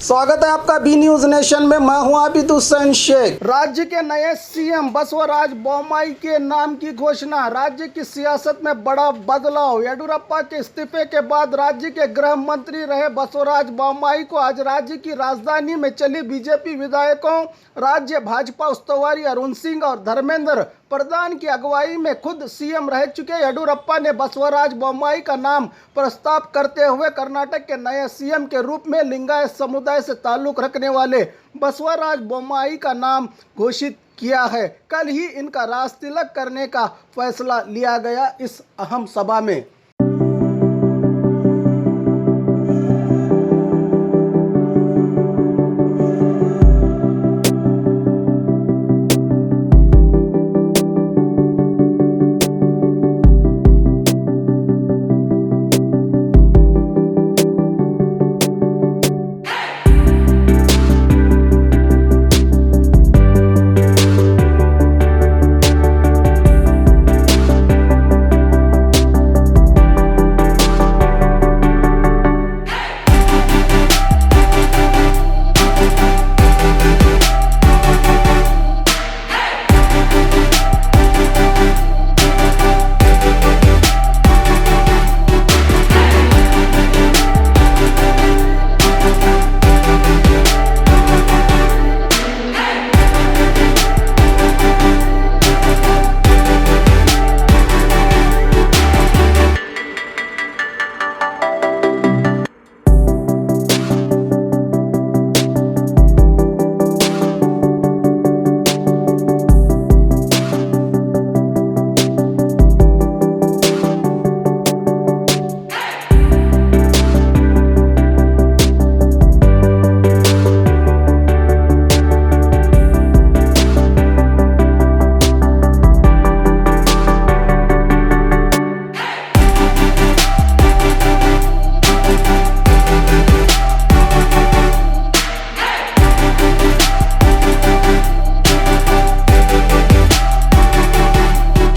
स्वागत है आपका बी न्यूज नेशन में। मैं हूं आबिद हुसैन शेख। राज्य के नए सीएम बसवराज बोम्मई के नाम की घोषणा। राज्य की सियासत में बड़ा बदलाव। येडियुरप्पा के इस्तीफे के बाद राज्य के गृह मंत्री रहे बसवराज बोम्मई को आज राज्य की राजधानी में चली बीजेपी विधायकों, राज्य भाजपा उस्तुवारी अरुण सिंह और धर्मेंद्र प्रधान की अगुवाई में खुद सीएम रह चुके येडियुरप्पा ने बसवराज बोम्मई का नाम प्रस्ताव करते हुए कर्नाटक के नए सीएम के रूप में लिंगायत समुदाय से ताल्लुक रखने वाले बसवराज बोम्मई का नाम घोषित किया है। कल ही इनका राज तिलक करने का फैसला लिया गया इस अहम सभा में।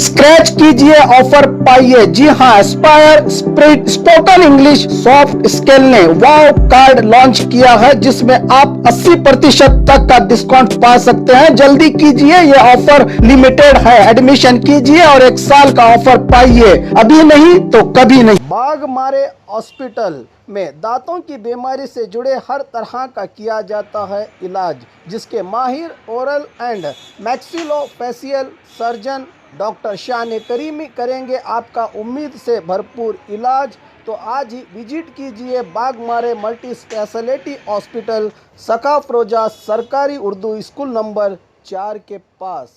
स्क्रैच कीजिए, ऑफर पाइए। जी हां, Aspire spoken English soft skill ने वाव कार्ड लॉन्च किया है जिसमें आप 80% तक का डिस्काउंट पा सकते हैं। जल्दी कीजिए, ये ऑफर लिमिटेड है। एडमिशन कीजिए और 1 साल का ऑफर पाइए। अभी नहीं तो कभी नहीं। बाघमारे हॉस्पिटल में दांतों की बीमारी से जुड़े हर तरह का किया जाता है इलाज, जिसके माहिर oral and maxillofacial surgeon doctor शान करीमी करेंगे आपका उम्मीद से भरपूर इलाज। तो आज ही विजिट कीजिए बाघमारे मल्टी स्पेशलिटी हॉस्पिटल, सकाफरोजा सरकारी उर्दू स्कूल नंबर 4 के पास।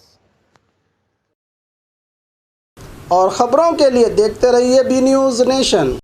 और खबरों के लिए देखते रहिए बी न्यूज नेशन।